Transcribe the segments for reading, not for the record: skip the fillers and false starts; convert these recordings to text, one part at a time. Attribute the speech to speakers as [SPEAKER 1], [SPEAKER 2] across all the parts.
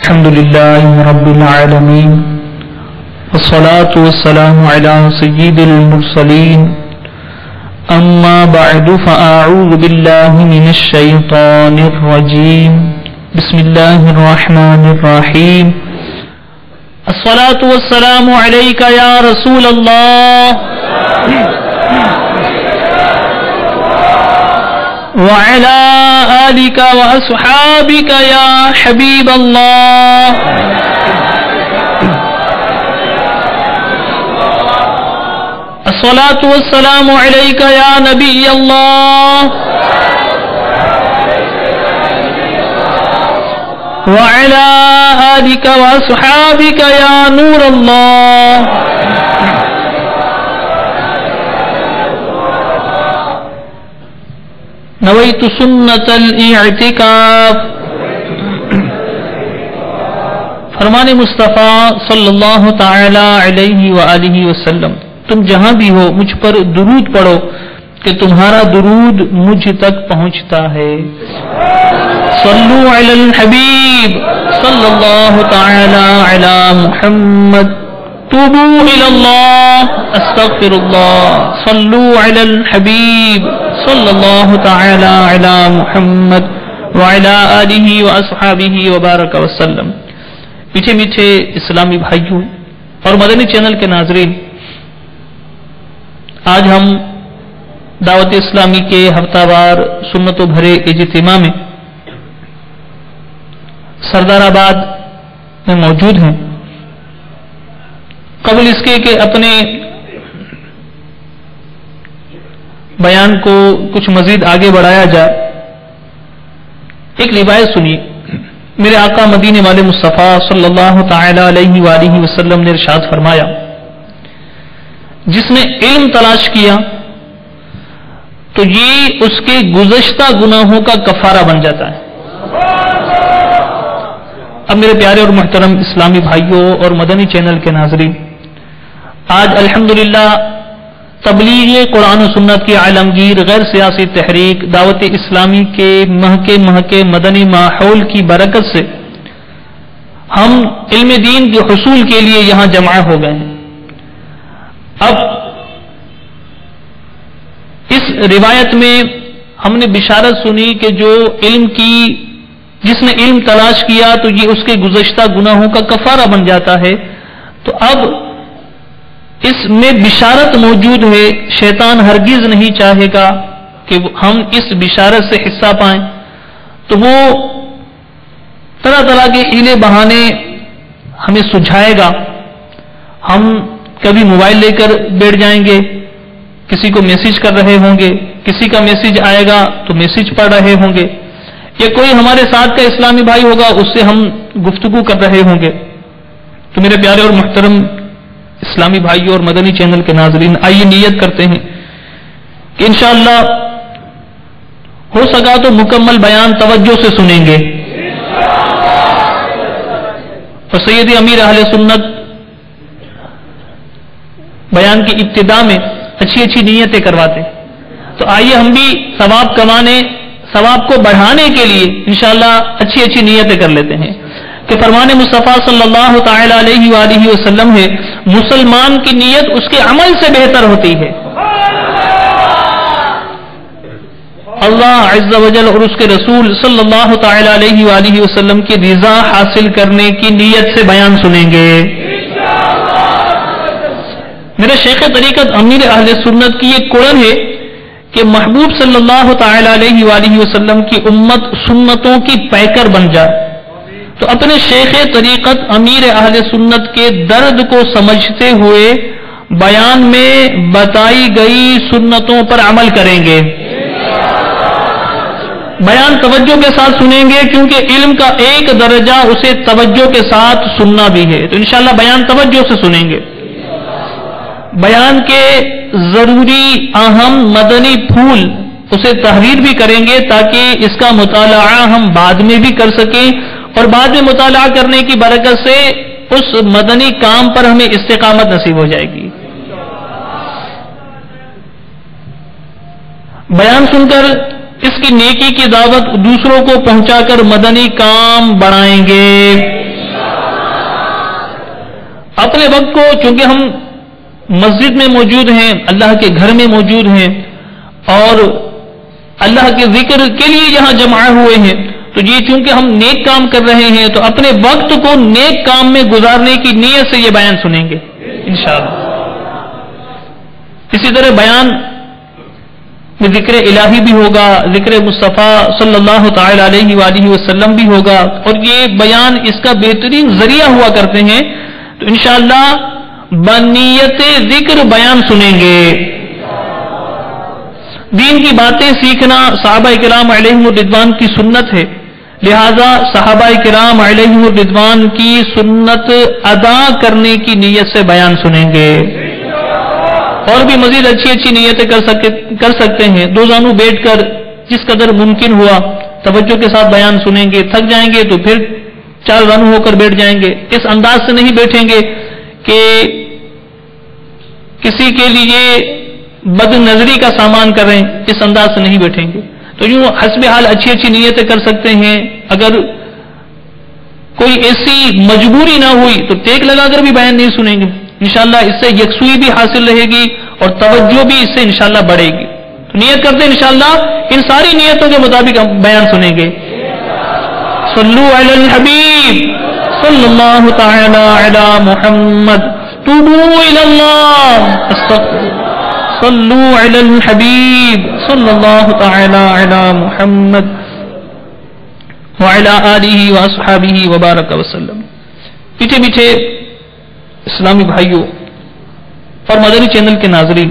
[SPEAKER 1] الحمد لله رب العالمين والصلاة والسلام على سيد المرسلين أما بعد فأعوذ بالله من الشيطان الرجيم بسم الله الرحمن الرحيم الصلاة والسلام عليك يا رسول الله وعلى آلك وأصحابك يا حبيب الله الصلاة والسلام عليك يا نبي الله وعلى آلك وأصحابك يا نور الله نويت سنة الاعتکاف. فرمان مصطفیٰ صلی اللہ تعالی علیہ وآلہ وسلم، تم جہاں بھی ہو مجھ پر درود پڑھو کہ تمہارا درود مجھ تک پہنچتا ہے. صلو علی الحبیب صلی اللہ تعالی علی محمد. توبوا الی اللہ استغفر اللہ. صلو علی الحبیب صلی اللہ تعالی علی محمد وعلی آلہ واصحابہ وبارک وسلم. میٹھے میٹھے اسلامی بھائیوں اور مدنی چینل کے ناظرین، آج ہم دعوت اسلامی کے ہفتہ وار سنتوں بھرے اجتماع میں سردار آباد میں موجود ہیں. قبل اس کے کہ اپنے بیان کو کچھ مزید آگے بڑھایا جائے، ایک روایت سنیے. میرے آقا مدینے والے مصطفیٰ صلی اللہ تعالی علیہ وآلہ وسلم نے ارشاد فرمایا، جس نے علم تلاش کیا تو یہ اس کے گزشتہ گناہوں کا کفارہ بن جاتا ہے. اب میرے پیارے اور محترم اسلامی بھائیوں اور مدنی چینل کے ناظرین، آج الحمدللہ تبلیغ قرآن و سنت کی عالمگیر غیر سیاسی تحریک دعوت اسلامی کے مہکے مدنی ماحول کی برکت سے ہم علم دین کے حصول کے لیے یہاں جمع ہو گئے ہیں. اب اس روایت میں ہم نے بشارت سنی کہ جس نے علم تلاش کیا تو یہ اس کے گزشتہ گناہوں کا کفارہ بن جاتا ہے. تو اب اس میں بشارت موجود ہے. شیطان ہرگز نہیں چاہے گا کہ ہم اس بشارت سے حصہ پائیں، تو وہ طرح طرح کے ہیلے بہانے ہمیں سجھائے گا. ہم کبھی موبائل لے کر بیٹھ جائیں گے، کسی کو میسج کر رہے ہوں گے، کسی کا میسج آئے گا تو میسج پڑھ رہے ہوں گے، یا کوئی ہمارے ساتھ کا اسلامی بھائی ہوگا اس سے ہم گفتگو کر رہے ہوں گے. تو میرے پیارے اور محترم اسلامی بھائیوں اور مدنی چینل کے ناظرین، آئیے نیت کرتے ہیں کہ انشاءاللہ ہو سکا تو مکمل بیان توجہ سے سنیں گے. اور سید امیر اہل سنت بیان کی ابتدا میں اچھی اچھی نیتیں کرواتے ہیں. تو آئیے ہم بھی ثواب کمانے، ثواب کو بڑھانے کے لیے انشاءاللہ اچھی اچھی نیتیں کر لیتے ہیں کہ فرمان مصطفیٰ صلی اللہ تعالی علیہ وآلہ وسلم ہے، مسلمان کی نیت اس کے عمل سے بہتر ہوتی ہے. اللہ عز و جل اور اس کے رسول صلی اللہ تعالی علیہ وآلہ وسلم کی رضا حاصل کرنے کی نیت سے بیان سنیں گے. میرے شیخ طریقت امیر اہل سنت کی یہ قرآن ہے کہ محبوب صلی اللہ تعالی علیہ وآلہ وسلم کی امت سنتوں کی پیکر بن جائے. تو اپنے شیخ طریقت امیر اہل سنت کے درد کو سمجھتے ہوئے بیان میں بتائی گئی سنتوں پر عمل کریں گے. بیان توجہ کے ساتھ سنیں گے کیونکہ علم کا ایک درجہ اسے توجہ کے ساتھ سننا بھی ہے. تو انشاءاللہ بیان توجہ سے سنیں گے. بیان کے ضروری اہم مدنی پھول اسے تحریر بھی کریں گے تاکہ اس کا مطالعہ ہم بعد میں بھی کر سکیں، اور بعد میں مطالعہ کرنے کی برکت سے اس مدنی کام پر ہمیں استقامت نصیب ہو جائے گی. بیان سن کر اس کی نیکی کی دعوت دوسروں کو پہنچا کر مدنی کام بڑھائیں گے. اپنے وقت کو، چونکہ ہم مسجد میں موجود ہیں، اللہ کے گھر میں موجود ہیں اور اللہ کے ذکر کے لیے یہاں جمع ہوئے ہیں، تو یہ چونکہ ہم نیک کام کر رہے ہیں تو اپنے وقت کو نیک کام میں گزارنے کی نیت سے یہ بیان سنیں گے انشاءاللہ۔ اسی طرح بیان میں ذکر الہی بھی ہوگا، ذکر مصطفیٰ صلی اللہ تعالی علیہ وآلہ وسلم بھی ہوگا، اور یہ بیان اس کا بہترین ذریعہ ہوا کرتے ہیں، تو انشاءاللہ بنیت ذکر بیان سنیں گے۔ دین کی باتیں سیکھنا صحابہ کرام علیہم الرضوان کی سنت ہے، لہذا صحابہ کرام علیہم الرضوان کی سنت ادا کرنے کی نیت سے بیان سنیں گے۔ اور بھی مزید اچھی اچھی نیتیں کر سکتے ہیں، دو زانو بیٹھ کر جس قدر ممکن ہوا توجہ کے ساتھ بیان سنیں گے، تھک جائیں گے تو پھر چار زانو ہو کر بیٹھ جائیں گے، اس انداز سے نہیں بیٹھیں گے کہ کسی کے لیے بد نظری کا سامان کریں، اس انداز سے نہیں بیٹھیں گے۔ تو یوں حسب حال اچھی اچھی نیتیں کر سکتے ہیں، اگر کوئی ایسی مجبوری نہ ہوئی تو ٹیک لگا کر بھی بیان نہیں سنیں گے، انشاءاللہ اس سے یکسوئی بھی حاصل رہے گی اور توجہ بھی اس سے انشاءاللہ بڑھے گی۔ تو نیت کرتے ہیں انشاءاللہ ان ساری نیتوں کے مطابق ہم بیان سنیں گے۔ صلو علی الحبیب صلی اللہ تعالی علی محمد، توبوا الی اللہ، صلو علی الحبیب صلی اللہ تعالی علی محمد وعلی آلہ واصحابہ وبارک وسلم۔ میٹھے میٹھے اسلامی بھائیوں اور مدنی چینل کے ناظرین،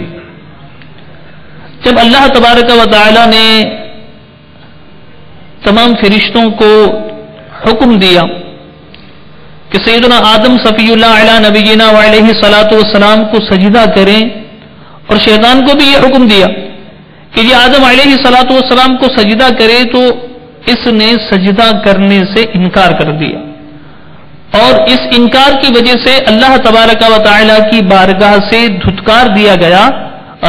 [SPEAKER 1] جب اللہ تبارک و تعالی نے تمام فرشتوں کو حکم دیا کہ سیدنا آدم صفی اللہ علیہ نبینا وعلیہ الصلاۃ والسلام کو سجدہ کریں، اور شیطان کو بھی یہ حکم دیا کہ یہ آدم علیہ الصلاۃ والسلام کو سجدہ کرے، تو اس نے سجدہ کرنے سے انکار کر دیا، اور اس انکار کی وجہ سے اللہ تبارک و تعالی کی بارگاہ سے دھتکار دیا گیا،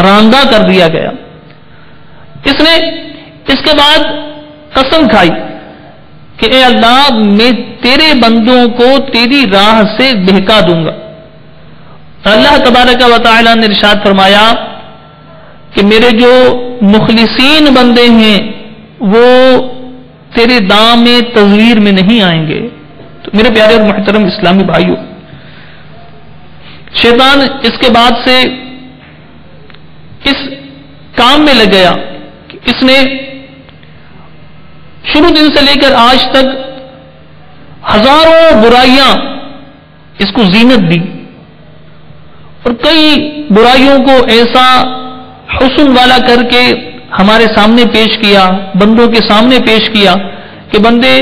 [SPEAKER 1] راندہ کر دیا گیا۔ اس نے اس کے بعد قسم کھائی کہ اے اللہ، میں تیرے بندوں کو تیری راہ سے بہکا دوں گا۔ اللہ تبارک و تعالی نے ارشاد فرمایا کہ میرے جو مخلصین بندے ہیں وہ تیرے دام تزویر میں نہیں آئیں گے۔ تو میرے پیارے اور محترم اسلامی بھائیوں، شیطان اس کے بعد سے اس کام میں لگ گیا کہ اس نے شروع دن سے لے کر آج تک ہزاروں برائیاں اس کو زینت دی، اور کئی برائیوں کو ایسا حسن والا کر کے ہمارے سامنے پیش کیا، بندوں کے سامنے پیش کیا کہ بندے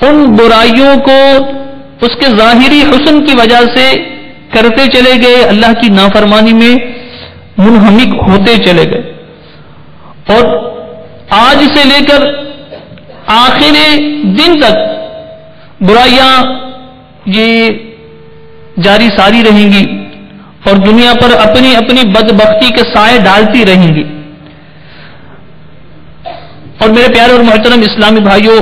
[SPEAKER 1] ان برائیوں کو اس کے ظاہری حسن کی وجہ سے کرتے چلے گئے، اللہ کی نافرمانی میں منہمک ہوتے چلے گئے، اور آج سے لے کر آخر دن تک برائیاں یہ جاری ساری رہیں گی اور دنیا پر اپنی اپنی بدبختی کے سائے ڈالتی رہیں گی۔ اور میرے پیارے اور محترم اسلامی بھائیوں،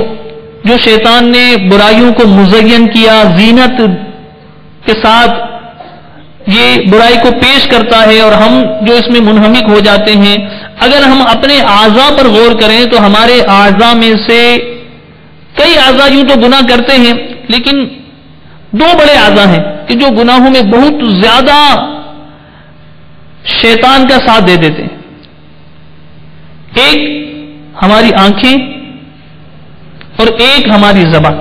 [SPEAKER 1] جو شیطان نے برائیوں کو مزین کیا، زینت کے ساتھ یہ برائی کو پیش کرتا ہے اور ہم جو اس میں منہمک ہو جاتے ہیں، اگر ہم اپنے اعضاء پر غور کریں تو ہمارے اعضاء میں سے کئی اعضاء یوں تو گناہ کرتے ہیں، لیکن دو بڑے اعضاء ہیں کہ جو گناہوں میں بہت زیادہ شیطان کا ساتھ دے دیتے ہیں۔ ایک ہماری آنکھیں اور ایک ہماری زبان۔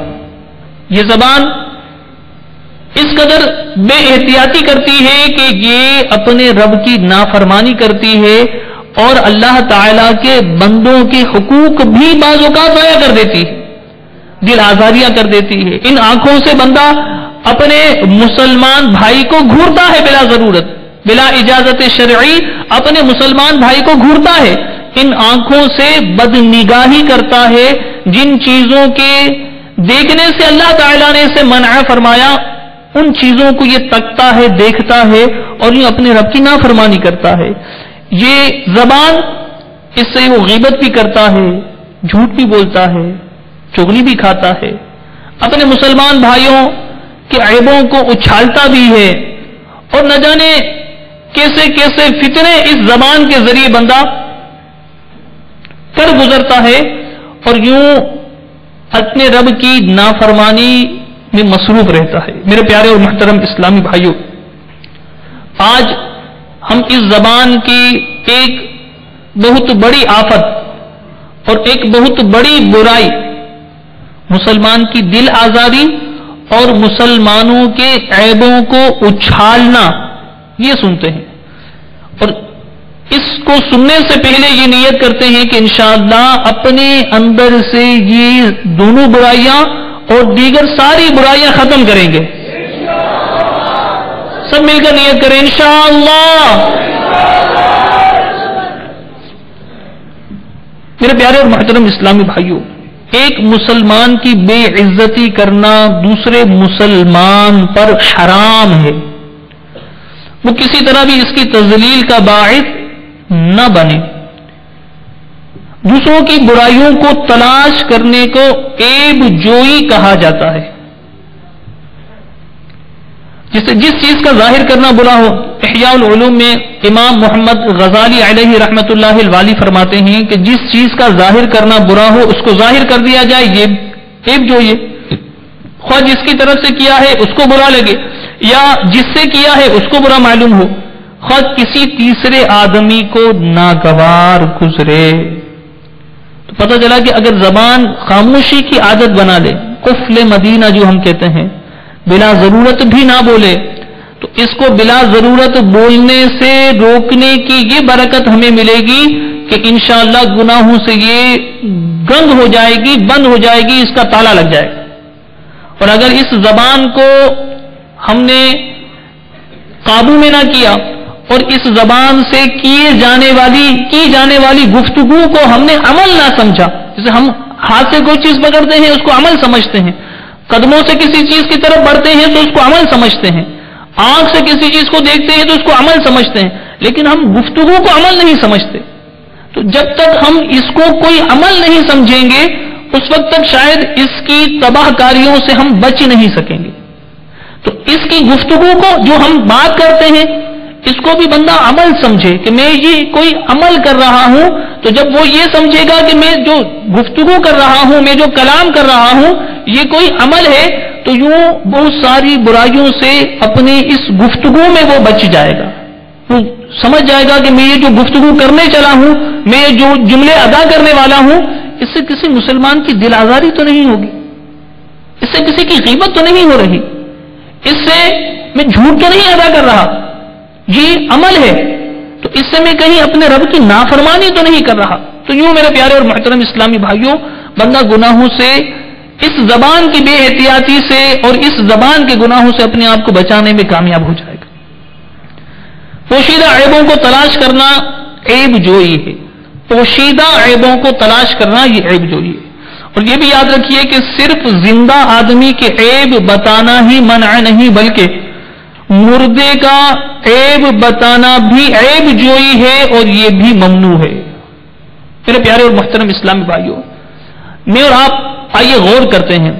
[SPEAKER 1] یہ زبان اس قدر بے احتیاطی کرتی ہے کہ یہ اپنے رب کی نافرمانی کرتی ہے اور اللہ تعالی کے بندوں کے حقوق بھی بعض اوقات ضائع کر دیتی ہے، دل آزاریاں کر دیتی ہے۔ ان آنکھوں سے بندہ اپنے مسلمان بھائی کو گھورتا ہے بلا ضرورت، بلا اجازت شرعی اپنے مسلمان بھائی کو گھورتا ہے۔ ان آنکھوں سے بد نگاہی کرتا ہے، جن چیزوں کے دیکھنے سے اللہ تعالیٰ نے اسے منع فرمایا ان چیزوں کو یہ تکتا ہے، دیکھتا ہے اور یہ اپنے رب کی نافرمانی کرتا ہے۔ یہ زبان، اس سے وہ غیبت بھی کرتا ہے، جھوٹ بھی بولتا ہے، چغلی بھی کھاتا ہے، اپنے مسلمان بھائیوں کہ عیبوں کو اچھالتا بھی ہے، اور نہ جانے کیسے کیسے فتنے اس زبان کے ذریعے بندہ کر گزرتا ہے، اور یوں اپنے رب کی نافرمانی میں مصروف رہتا ہے۔ میرے پیارے اور محترم اسلامی بھائیوں، آج ہم اس زبان کی ایک بہت بڑی آفت اور ایک بہت بڑی برائی، مسلمان کی دل آزاری اور مسلمانوں کے عیبوں کو اچھالنا، یہ سنتے ہیں، اور اس کو سننے سے پہلے یہ نیت کرتے ہیں کہ انشاءاللہ اپنے اندر سے یہ دونوں برائیاں اور دیگر ساری برائیاں ختم کریں گے۔ سب مل کر نیت کریں انشاءاللہ۔ میرے پیارے اور محترم اسلامی بھائیوں، ایک مسلمان کی بے عزتی کرنا دوسرے مسلمان پر حرام ہے، وہ کسی طرح بھی اس کی تذلیل کا باعث نہ بنے۔ دوسروں کی برائیوں کو تلاش کرنے کو عیب جوئی کہا جاتا ہے۔ جس چیز کا ظاہر کرنا برا ہو، احیاء العلوم میں امام محمد غزالی علیہ رحمۃ اللہ الوالی فرماتے ہیں کہ جس چیز کا ظاہر کرنا برا ہو اس کو ظاہر کر دیا جائے، یہ عیب جوئی ہے۔ خواہ جس کی طرف سے کیا ہے اس کو برا لگے یا جس سے کیا ہے اس کو برا معلوم ہو، خواہ کسی تیسرے آدمی کو ناگوار گزرے۔ تو پتہ چلا کہ اگر زبان خاموشی کی عادت بنا لے، قفل مدینہ جو ہم کہتے ہیں، بلا ضرورت بھی نہ بولے، تو اس کو بلا ضرورت بولنے سے روکنے کی یہ برکت ہمیں ملے گی کہ انشاءاللہ گناہوں سے یہ گنگ ہو جائے گی، بند ہو جائے گی، اس کا تالا لگ جائے گا۔ اور اگر اس زبان کو ہم نے قابو میں نہ کیا اور اس زبان سے کی جانے والی گفتگو کو ہم نے عمل نہ سمجھا، جیسے ہم ہاتھ سے کوئی چیز پکڑتے ہیں اس کو عمل سمجھتے ہیں، قدموں سے کسی چیز کی طرف بڑھتے ہیں تو اس کو عمل سمجھتے ہیں، آنکھ سے کسی چیز کو دیکھتے ہیں تو اس کو عمل سمجھتے ہیں، لیکن ہم گفتگو کو عمل نہیں سمجھتے۔ تو جب تک ہم اس کو کوئی عمل نہیں سمجھیں گے اس وقت تک شاید اس کی تباہ کاریوں سے ہم بچ نہیں سکیں گے۔ تو اس کی گفتگو کو جو ہم بات کرتے ہیں اس کو بھی بندہ عمل سمجھے کہ میں یہ کوئی عمل کر رہا ہوں، تو جب وہ یہ سمجھے گا کہ میں جو گفتگو کر رہا ہوں، میں جو کلام کر رہا ہوں یہ کوئی عمل ہے، تو یوں بہت ساری برائیوں سے اپنی اس گفتگو میں وہ بچ جائے گا۔ وہ سمجھ جائے گا کہ میں یہ جو گفتگو کرنے چلا ہوں، میں یہ جو جملے ادا کرنے والا ہوں، اس سے کسی مسلمان کی دل آزاری تو نہیں ہوگی، اس سے کسی کی غیبت تو نہیں ہو رہی، اس سے میں جھوٹ تو نہیں ادا کر رہا، یہ عمل ہے، تو اس سے میں کہیں اپنے رب کی نافرمانی تو نہیں کر رہا۔ تو یوں میرے پیارے اور محترم اسلامی بھائیوں، بندہ گناہوں سے، اس زبان کی بے احتیاطی سے اور اس زبان کے گناہوں سے اپنے آپ کو بچانے میں کامیاب ہو جائے گا۔ پوشیدہ عیبوں کو تلاش کرنا عیب جوئی ہے، پوشیدہ عیبوں کو تلاش کرنا یہ عیب جوئی ہے۔ اور یہ بھی یاد رکھیے کہ صرف زندہ آدمی کے عیب بتانا ہی منع نہیں، بلکہ مردے کا عیب بتانا بھی عیب جوئی ہے اور یہ بھی ممنوع ہے۔ میرے پیارے اور محترم اسلامی بھائیوں، میں اور آپ آئیے غور کرتے ہیں،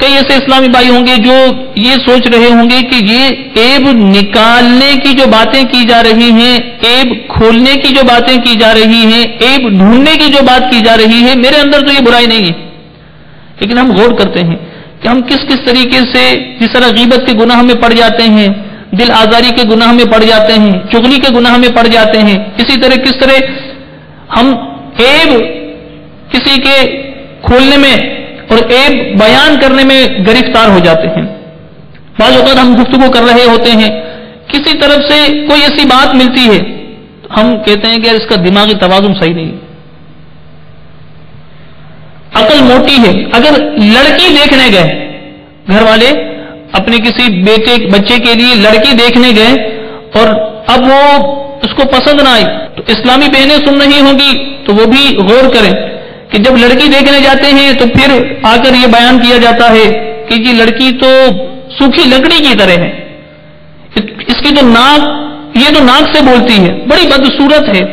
[SPEAKER 1] کئی ایسے اسلامی بھائی ہوں گے جو یہ سوچ رہے ہوں گے کہ یہ عیب نکالنے کی جو باتیں کی جا رہی ہیں، عیب کھولنے کی جو باتیں کی جا رہی ہیں، عیب ڈھونڈنے کی جو بات کی جا رہی ہے، میرے اندر تو یہ برائی نہیں ہے، لیکن ہم غور کرتے ہیں کہ ہم کس کس طریقے سے جس طرح غیبت کے گناہ میں پڑ جاتے ہیں، دل آزاری کے گناہ میں پڑ جاتے ہیں، چغلی کے گناہ میں پڑ جاتے ہیں، اسی طرح کس طرح ہم عیب کسی کے کھولنے میں اور عیب بیان کرنے میں گرفتار ہو جاتے ہیں۔ بعض اوقات ہم گفتگو کر رہے ہوتے ہیں، کسی طرف سے کوئی ایسی بات ملتی ہے، ہم کہتے ہیں کہ اس کا دماغی توازن صحیح نہیں ہے، عقل موٹی ہے۔ اگر لڑکی دیکھنے گئے، گھر والے اپنے کسی بچے کے لیے لڑکی دیکھنے گئے اور اب وہ اس کو پسند نہ آئی، تو اسلامی بہنیں سن رہی ہوں گی تو وہ بھی غور کریں کہ جب لڑکی دیکھنے جاتے ہیں تو پھر آ کر یہ بیان کیا جاتا ہے کہ یہ لڑکی تو سوکھی لکڑی کی طرح ہے، اس کی تو ناک، یہ تو ناک سے بولتی ہے، بڑی بدصورت ہے،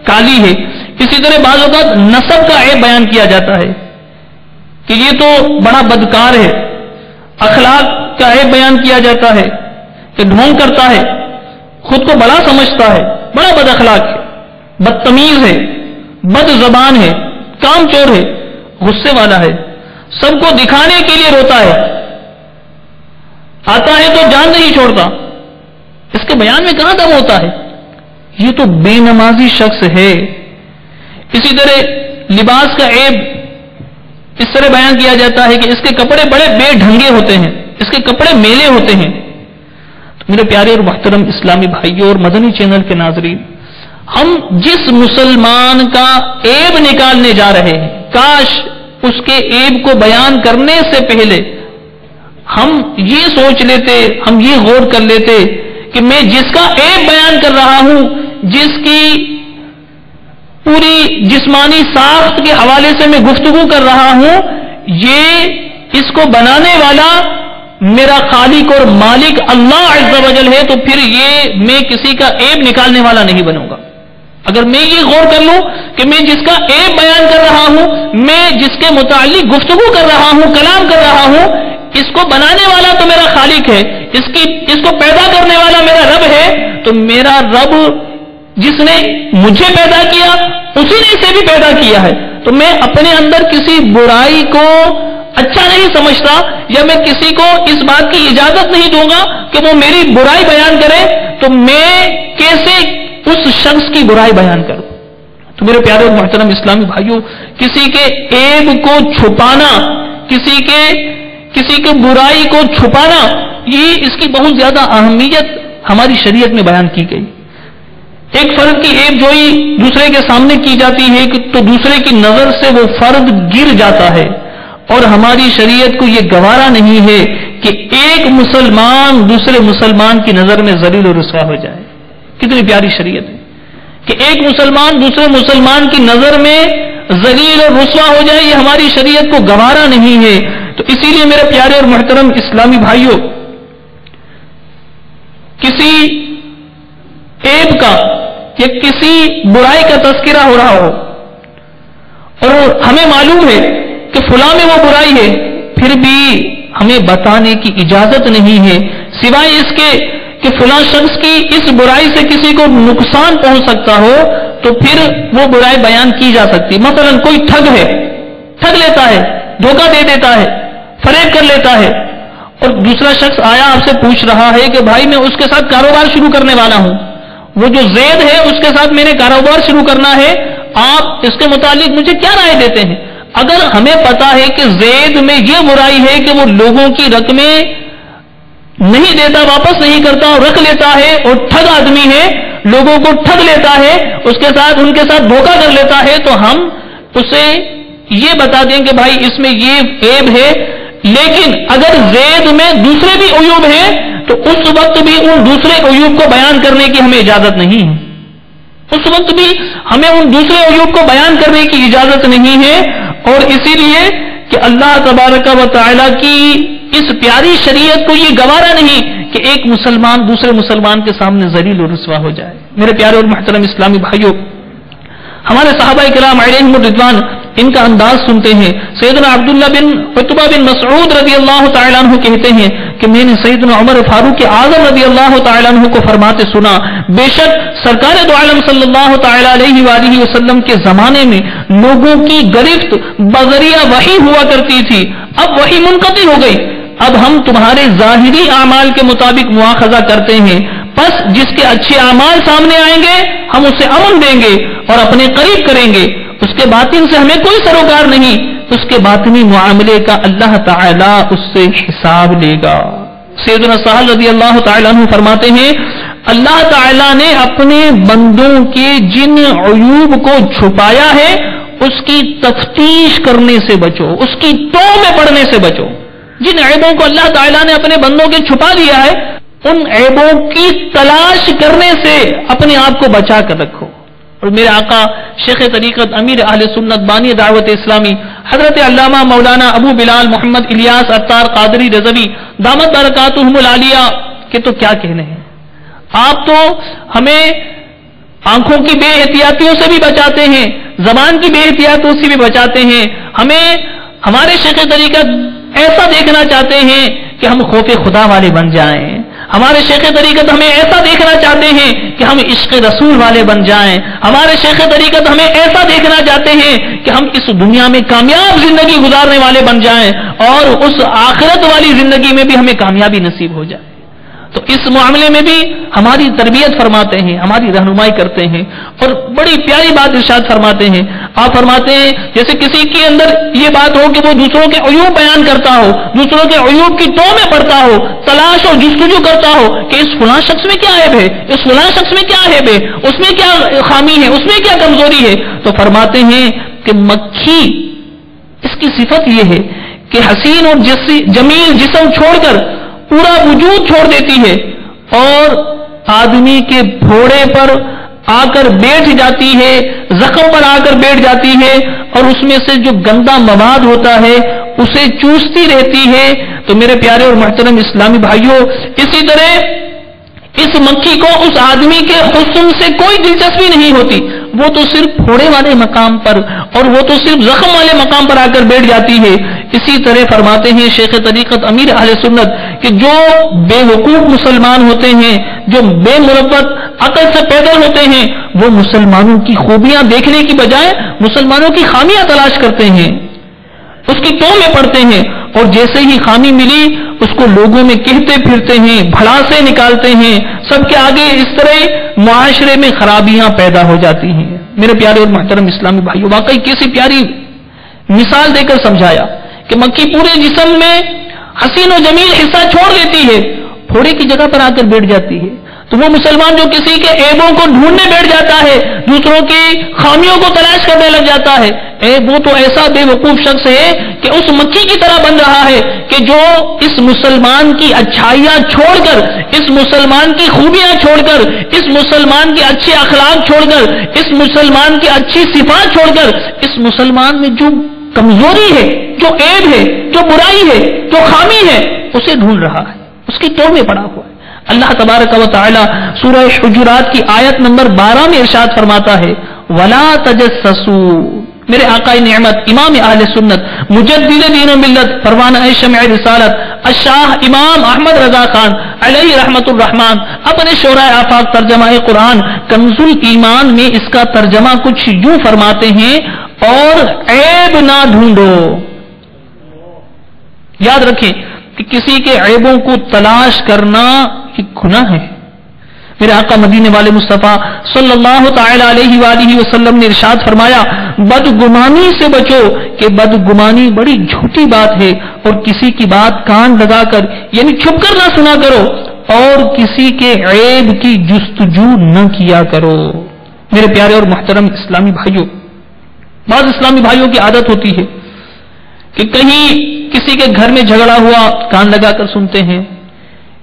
[SPEAKER 1] کالی ہے۔ اسی طرح بعض اوقات نسب کا عیب بیان کیا جاتا ہے کہ یہ تو بڑا بدکار ہے، اخلاق کا عیب بیان کیا جاتا ہے کہ ڈھونگ کرتا ہے، خود کو بڑا سمجھتا ہے، بڑا بد اخلاق ہے، بدتمیز ہے، بد زبان ہے، کام چور ہے، غصے والا ہے، سب کو دکھانے کے لیے روتا ہے، آتا ہے تو جان نہیں چھوڑتا، اس کے بیان میں کہاں دم ہوتا ہے؟ یہ تو بے نمازی شخص ہے۔ اسی طرح لباس کا عیب اس طرح بیان کیا جاتا ہے کہ اس کے کپڑے بڑے بے ڈھنگے ہوتے ہیں، اس کے کپڑے میلے ہوتے ہیں۔ تو میرے پیارے اور محترم اسلامی بھائیوں اور مدنی چینل کے ناظرین، ہم جس مسلمان کا عیب نکالنے جا رہے ہیں، کاش اس کے عیب کو بیان کرنے سے پہلے ہم یہ سوچ لیتے، ہم یہ غور کر لیتے کہ میں جس کا عیب بیان کر رہا ہوں، جس کی پوری جسمانی ساخت کے حوالے سے میں گفتگو کر رہا ہوں، یہ اس کو بنانے والا میرا خالق اور مالک اللہ عز و جل ہے، تو پھر یہ میں کسی کا عیب نکالنے والا نہیں بنوں گا۔ اگر میں یہ غور کر لوں کہ میں جس کا عیب بیان کر رہا ہوں، میں جس کے متعلق گفتگو کر رہا ہوں، کلام کر رہا ہوں، اس کو بنانے والا تو میرا خالق ہے، اس کو پیدا کرنے والا میرا رب ہے، تو میرا رب جس نے مجھے پیدا کیا اسی نے اسے بھی پیدا کیا ہے، تو میں اپنے اندر کسی برائی کو اچھا نہیں سمجھتا، یا میں کسی کو اس بات کی اجازت نہیں دوں گا کہ وہ میری برائی بیان کرے، تو میں کیسے اس شخص کی برائی بیان کروں؟ تو میرے پیارے اور محترم اسلامی بھائیوں، کسی کے عیب کو چھپانا، کسی کے برائی کو چھپانا، یہ اس کی بہت زیادہ اہمیت ہماری شریعت میں بیان کی گئی۔ ایک فرد کی عیب جوئی دوسرے کے سامنے کی جاتی ہے تو دوسرے کی نظر سے وہ فرد گر جاتا ہے، اور ہماری شریعت کو یہ گوارا نہیں ہے کہ ایک مسلمان دوسرے مسلمان کی نظر میں ذلیل و رسوا ہو جائے۔ کتنی پیاری شریعت ہے کہ ایک مسلمان دوسرے مسلمان کی نظر میں ذلیل اور رسوا ہو جائے، یہ ہماری شریعت کو گوارا نہیں ہے۔ تو اسی لیے میرے پیارے اور محترم اسلامی بھائیوں، کسی عیب کا یا کسی برائی کا تذکرہ ہو رہا ہو اور ہمیں معلوم ہے کہ فلاں میں وہ برائی ہے، پھر بھی ہمیں بتانے کی اجازت نہیں ہے، سوائے اس کے کہ فلاں شخص کی اس برائی سے کسی کو نقصان پہنچ سکتا ہو، تو پھر وہ برائی بیان کی جا سکتی۔ مثلا کوئی ٹھگ ہے، ٹھگ لیتا ہے، دھوکہ دے دیتا ہے، فریب کر لیتا ہے، اور دوسرا شخص آیا آپ سے پوچھ رہا ہے کہ بھائی میں اس کے ساتھ کاروبار شروع کرنے والا ہوں، وہ جو زید ہے اس کے ساتھ میں نے کاروبار شروع کرنا ہے، آپ اس کے متعلق مجھے کیا رائے دیتے ہیں؟ اگر ہمیں پتا ہے کہ زید میں یہ برائی ہے کہ وہ لوگوں کی رقمیں نہیں دیتا، واپس نہیں کرتا اور رکھ لیتا ہے، اور ٹھگ آدمی ہے، لوگوں کو ٹھگ لیتا ہے، ان کے ساتھ دھوکہ کر لیتا ہے، تو ہم اسے یہ بتا دیں کہ بھائی اس میں یہ عیب ہے، لیکن اگر زید میں دوسرے بھی عیوب ہیں تو اس وقت بھی ان دوسرے عیوب کو بیان کرنے کی ہمیں اجازت نہیں ہے، اس وقت بھی ہمیں ان دوسرے عیوب کو بیان کرنے کی اجازت نہیں ہے۔ اور اسی لیے کہ اللہ تبارک و تعالیٰ کی اس پیاری شریعت کو یہ گوارا نہیں کہ ایک مسلمان دوسرے مسلمان کے سامنے ذلیل و رسوا ہو جائے۔ میرے پیارے اور محترم اسلامی بھائیوں، ہمارے صحابہ کرام علیہم الرضوان ان کا انداز سنتے ہیں۔ سیدنا عبداللہ بن عتبہ بن مسعود رضی اللہ تعالیٰ عنہ کہتے ہیں کہ میں نے سیدنا عمر فاروق اعظم رضی اللہ تعالیٰ عنہ کو فرماتے سنا، بے شک سرکار دو عالم صلی اللہ تعالیٰ علیہ وآلہ وسلم کے زمانے میں لوگوں کی گرفت بذریعہ وحی ہوا کرتی تھی، اب وحی منقطع ہو گئی، اب ہم تمہارے ظاہری اعمال کے مطابق مواخذہ کرتے ہیں، پس جس کے اچھے اعمال سامنے آئیں گے ہم اسے امن دیں گے اور اپنے قریب کریں گے، اس کے باطن سے ہمیں کوئی سروکار نہیں، اس کے باطنی معاملے کا اللہ تعالیٰ اس سے حساب لے گا۔ سیدنا سہل رضی اللہ تعالیٰ عنہ فرماتے ہیں اللہ تعالیٰ نے اپنے بندوں کے جن عیوب کو چھپایا ہے اس کی تفتیش کرنے سے بچو، اس کی توہ میں پڑنے سے بچو۔ جن عیبوں کو اللہ تعالیٰ نے اپنے بندوں کے چھپا دیا ہے ان عیبوں کی تلاش کرنے سے اپنے آپ کو بچا کر رکھو۔ اور میرے آقا شیخ طریقت امیر اہل سنت بانی دعوت اسلامی حضرت علامہ مولانا ابو بلال محمد الیاس عطار قادری رضوی دامت برکاتہم العالیہ کے تو کیا کہنے ہیں، آپ تو ہمیں آنکھوں کی بے احتیاطیوں سے بھی بچاتے ہیں، زبان کی بے احتیاطیوں سے بھی بچاتے ہیں، ہمیں ہمارے شیخ طریقت ایسا دیکھنا چاہتے ہیں کہ ہم خوف خدا والے بن جائیں. ہمارے شیخ طریقت ہمیں ایسا دیکھنا چاہتے ہیں کہ ہم عشق رسول والے بن جائیں. ہمارے شیخ طریقت ہمیں ایسا دیکھنا چاہتے ہیں کہ ہم اس دنیا میں کامیاب زندگی گزارنے والے بن جائیں اور اس آخرت والی زندگی میں بھی ہمیں کامیابی نصیب ہو جائے. تو اس معاملے میں بھی ہماری تربیت فرماتے ہیں, ہماری رہنمائی کرتے ہیں. اور بڑی پیاری بات ارشاد فرماتے ہیں. آپ فرماتے ہیں جیسے کسی کے اندر یہ بات ہو کہ وہ دوسروں کے عیوب بیان کرتا ہو, دوسروں کے عیوب کی ٹو میں پڑتا ہو, تلاش اور جستجو کرتا ہو کہ اس فلاں شخص میں کیا عیب ہے, اس فلاں شخص میں کیا عیب ہے, اس میں کیا خامی ہے, اس میں کیا کمزوری ہے. تو فرماتے ہیں کہ مکھی اس کی صفت یہ ہے کہ حسین اور جمیل جسم چھوڑ کر پورا وجود چھوڑ دیتی ہے اور آدمی کے پھوڑے پر آ کر بیٹھ جاتی ہے, زخم پر آ کر بیٹھ جاتی ہے اور اس میں سے جو گندا مواد ہوتا ہے اسے چوستی رہتی ہے. تو میرے پیارے اور محترم اسلامی بھائیوں, اسی طرح اس مکھی کو اس آدمی کے حسن سے کوئی دلچسپی نہیں ہوتی, وہ تو صرف پھوڑے والے مقام پر اور وہ تو صرف زخم والے مقام پر آ کر بیٹھ جاتی ہے. اسی طرح فرماتے ہیں شیخ طریقت امیر اہل سنت کہ جو بے وقوف مسلمان ہوتے ہیں, جو بے مربت عقل سے پیدا ہوتے ہیں, وہ مسلمانوں کی خوبیاں دیکھنے کی بجائے مسلمانوں کی خامیاں تلاش کرتے ہیں, اس کی ٹو میں پڑتے ہیں اور جیسے ہی خامی ملی اس کو لوگوں میں کہتے پھرتے ہیں, بھڑاسے نکالتے ہیں, سب کے آگے. اس طرح معاشرے میں خرابیاں پیدا ہو جاتی ہیں. میرے پیارے اور محترم اسلامی بھائیوں, واقعی کیسی پیاری مثال دے کر سمجھایا کہ مکھی پورے جسم میں حسین و جمیل حصہ چھوڑ دیتی ہے, پھوڑے کی جگہ پر آ کر بیٹھ جاتی ہے. تو وہ مسلمان جو کسی کے عیبوں کو ڈھونڈنے بیٹھ جاتا ہے, دوسروں کی خامیوں کو تلاش کرنے لگ جاتا ہے, وہ تو ایسا بے وقوف شخص ہے کہ اس مکھی کی طرح بن رہا ہے کہ جو اس مسلمان کی اچھائیاں چھوڑ کر, اس مسلمان کی خوبیاں چھوڑ کر, اس مسلمان کے اچھے اخلاق چھوڑ کر, اس مسلمان کی اچھی صفات چھوڑ کر, اس مسلمان میں جو کمزوری ہے, جو عیب ہے, جو برائی ہے, جو خامی ہے, اسے ڈھونڈ رہا ہے, اس کی ٹو میں پڑا ہوا ہے. اللہ تبارک و تعالی سورہ حجرات کی آیت نمبر 12 میں ارشاد فرماتا ہے وَلَا تَجَسَّسُوا. میرے آقا نعمت امام اہل سنت مجدد دین و ملت پروانہ شمع رسالت الشاہ امام احمد رضا خان علیہ رحمت الرحمان اپنے شورائے آفاق ترجمہ قرآن کنز الایمان میں اس کا ترجمہ کچھ یوں فرماتے ہیں, اور عیب نہ ڈھونڈو. یاد رکھیں کہ کسی کے عیبوں کو تلاش کرنا یہ گناہ ہے. میرے آقا مدینے والے مصطفیٰ صلی اللہ تعالی علیہ وآلہ وسلم نے ارشاد فرمایا بدگمانی سے بچو کہ بدگمانی بڑی جھوٹی بات ہے, اور کسی کی بات کان لگا کر یعنی چھپ کر نہ سنا کرو, اور کسی کے عیب کی جستجو نہ کیا کرو. میرے پیارے اور محترم اسلامی بھائیوں, بعض اسلامی بھائیوں کی عادت ہوتی ہے کہ کہیں کسی کے گھر میں جھگڑا ہوا کان لگا کر سنتے ہیں,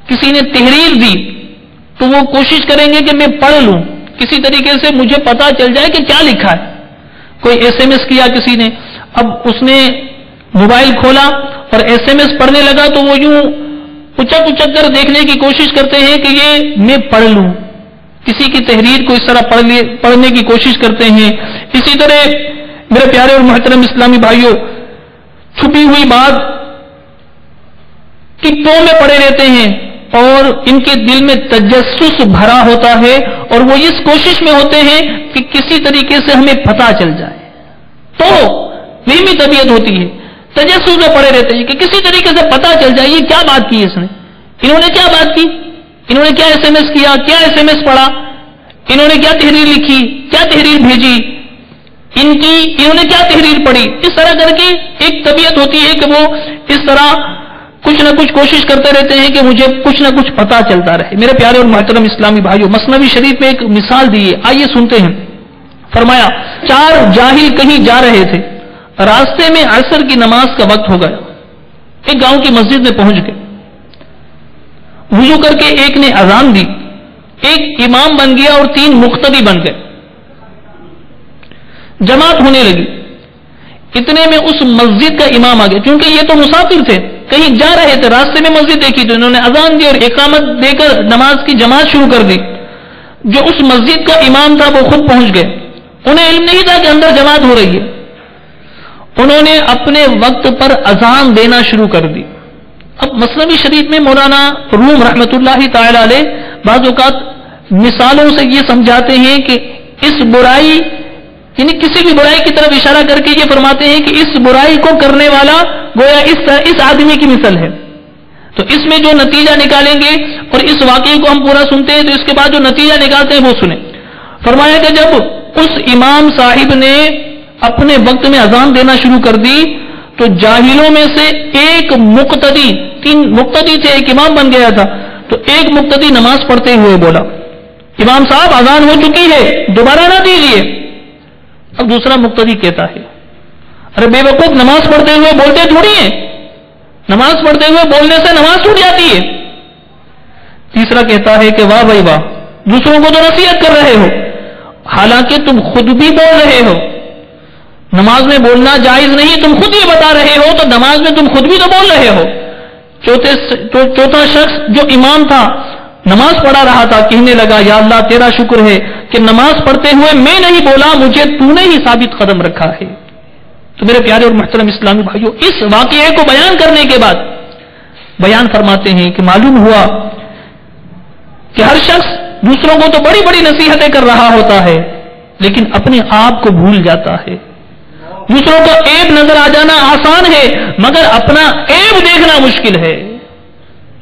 [SPEAKER 1] کسی نے تحریر دی تو وہ کوشش کریں گے کہ میں پڑھ لوں, کسی طریقے سے مجھے پتا چل جائے کہ کیا لکھا ہے. کوئی ایس ایم ایس کیا کسی نے, اب اس نے موبائل کھولا اور ایس ایم ایس پڑھنے لگا تو وہ یوں اچک اچک کر دیکھنے کی کوشش کرتے ہیں کہ یہ میں پڑھ لوں, کسی کی تحریر کو اس طرح پڑھنے کی کوشش کرتے ہیں. اسی طرح میرے پیارے اور محترم اسلامی بھائیوں, چھپی ہوئی بات کی ٹو میں پڑے رہتے ہیں اور ان کے دل میں تجسس بھرا ہوتا ہے, اور وہ اس کوشش میں ہوتے ہیں کہ کسی طریقے سے ہمیں پتہ چل جائے. تو میری طبیعت ہوتی ہے, تجسس میں پڑے رہتے ہیں کہ کسی طریقے سے پتہ چل جائے یہ کیا بات کی اس نے, انہوں نے کیا بات کی, انہوں نے کیا ایس ایم ایس کیا, کیا ایس ایم ایس پڑھا, انہوں نے کیا تحریر لکھی, کیا تحریر بھیجی, انہوں نے کیا تحریر پڑھی. اس طرح کر کے ایک طبیعت ہوتی ہے کہ وہ اس طرح کچھ نہ کچھ کوشش کرتے رہتے ہیں کہ مجھے کچھ نہ کچھ پتا چلتا رہے. میرے پیارے اور محترم اسلامی بھائیوں, مثنوی شریف میں ایک مثال دی ہے, آئیے سنتے ہیں. فرمایا 4 جاہل کہیں جا رہے تھے, راستے میں عصر کی نماز کا وقت ہو گیا, ایک گاؤں کی مسجد میں پہنچ گئے, وضو کر کے ایک نے اذان دی, ایک امام بن گیا اور 3 مقتدی بن گئے. جماعت ہونے لگی, اتنے میں اس مسجد کا امام آ گیا, کیونکہ یہ تو مسافر تھے, کہیں جا رہے تھے, راستے میں مسجد دیکھی تو انہوں نے اذان دی اور اقامت دے کر نماز کی جماعت شروع کر دی. جو اس مسجد کا امام تھا وہ خود پہنچ گئے, انہیں علم نہیں تھا کہ اندر جماعت ہو رہی ہے. انہوں نے اپنے وقت پر اذان دینا شروع کر دی. اب مثنوی شریف میں مولانا روم رحمت اللہ تعالی علیہ بعض اوقات مثالوں سے یہ سمجھاتے ہیں کہ اس برائی یعنی کسی بھی برائی کی طرف اشارہ کر کے یہ فرماتے ہیں کہ اس برائی کو کرنے والا گویا اس آدمی کی مثل ہے. تو اس میں جو نتیجہ نکالیں گے اور اس واقعے کو ہم پورا سنتے ہیں تو اس کے بعد جو نتیجہ نکالتے ہیں وہ سنیں. فرمایا کہ جب اس امام صاحب نے اپنے وقت میں اذان دینا شروع کر دی تو جاہلوں میں سے ایک مقتدی، 3 مقتدی تھے، ایک امام بن گیا تھا، تو ایک مقتدی نماز پڑھتے ہوئے بولا امام صاحب اذان ہو چکی ہے دوبارہ نہ دیجیے. اب دوسرا مقتدی کہتا ہے ارے بے وقوف، نماز پڑھتے ہوئے بولتے تھوڑی ہیں، نماز پڑھتے ہوئے بولنے سے نماز ٹوٹ جاتی ہے. تیسرا کہتا ہے کہ واہ بھائی واہ، دوسروں کو تو نصیحت کر رہے ہو حالانکہ تم خود بھی بول رہے ہو. نماز میں بولنا جائز نہیں، تم خود یہ بتا رہے ہو، تو نماز میں تم خود بھی تو بول رہے ہو. چوتھا شخص جو امام تھا نماز پڑھا رہا تھا کہنے لگا یا اللہ تیرا شکر ہے کہ نماز پڑھتے ہوئے میں نہیں بولا، مجھے تو نے ہی ثابت قدم رکھا ہے. تو میرے پیارے اور محترم اسلامی بھائیوں، اس واقعے کو بیان کرنے کے بعد بیان فرماتے ہیں کہ معلوم ہوا کہ ہر شخص دوسروں کو تو بڑی بڑی نصیحتیں کر رہا ہوتا ہے لیکن اپنے آپ کو بھول جاتا ہے. دوسروں کو عیب نظر آ جانا آسان ہے مگر اپنا عیب دیکھنا مشکل ہے.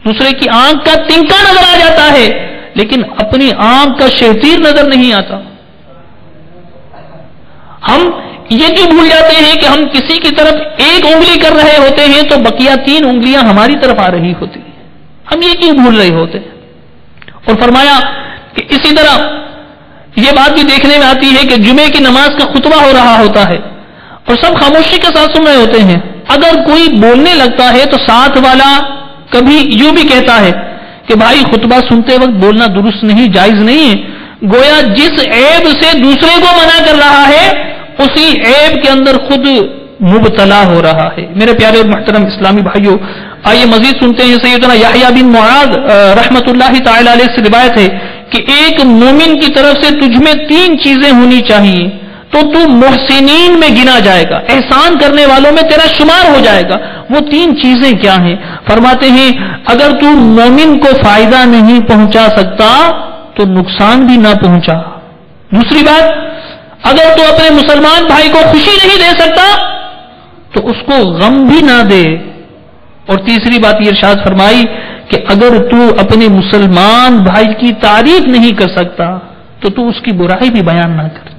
[SPEAKER 1] دوسرے کی آنکھ کا تنکا نظر آ جاتا ہے لیکن اپنی آنکھ کا شہتیر نظر نہیں آتا. ہم یہ کیوں بھول جاتے ہیں کہ ہم کسی کی طرف ایک انگلی کر رہے ہوتے ہیں تو بقیہ 3 انگلیاں ہماری طرف آ رہی ہوتی ہیں. ہم یہ کیوں بھول رہے ہوتے ہیں؟ اور فرمایا کہ اسی طرح یہ بات بھی دیکھنے میں آتی ہے کہ جمعے کی نماز کا خطبہ ہو رہا ہوتا ہے اور سب خاموشی کے ساتھ سن رہے ہوتے ہیں. اگر کوئی بولنے لگتا ہے تو ساتھ والا کبھی یوں بھی کہتا ہے کہ بھائی خطبہ سنتے وقت بولنا درست نہیں، جائز نہیں ہے. گویا جس عیب سے دوسرے کو منع کر رہا ہے اسی عیب کے اندر خود مبتلا ہو رہا ہے. میرے پیارے اور محترم اسلامی بھائیوں، آئیے مزید سنتے ہیں. سیدنا یحییٰ بن معاذ رحمت اللہ تعالی علیہ سے روایت ہے کہ ایک مومن کی طرف سے تجھ میں 3 چیزیں ہونی چاہیے تو تو محسنین میں گنا جائے گا، احسان کرنے والوں میں تیرا شمار ہو جائے گا. وہ 3 چیزیں کیا ہیں؟ فرماتے ہیں اگر تو مومن کو فائدہ نہیں پہنچا سکتا تو نقصان بھی نہ پہنچا. دوسری بات، اگر تو اپنے مسلمان بھائی کو خوشی نہیں دے سکتا تو اس کو غم بھی نہ دے. اور تیسری بات یہ ارشاد فرمائی کہ اگر تو اپنے مسلمان بھائی کی تعریف نہیں کر سکتا تو اس کی برائی بھی بیان نہ کر.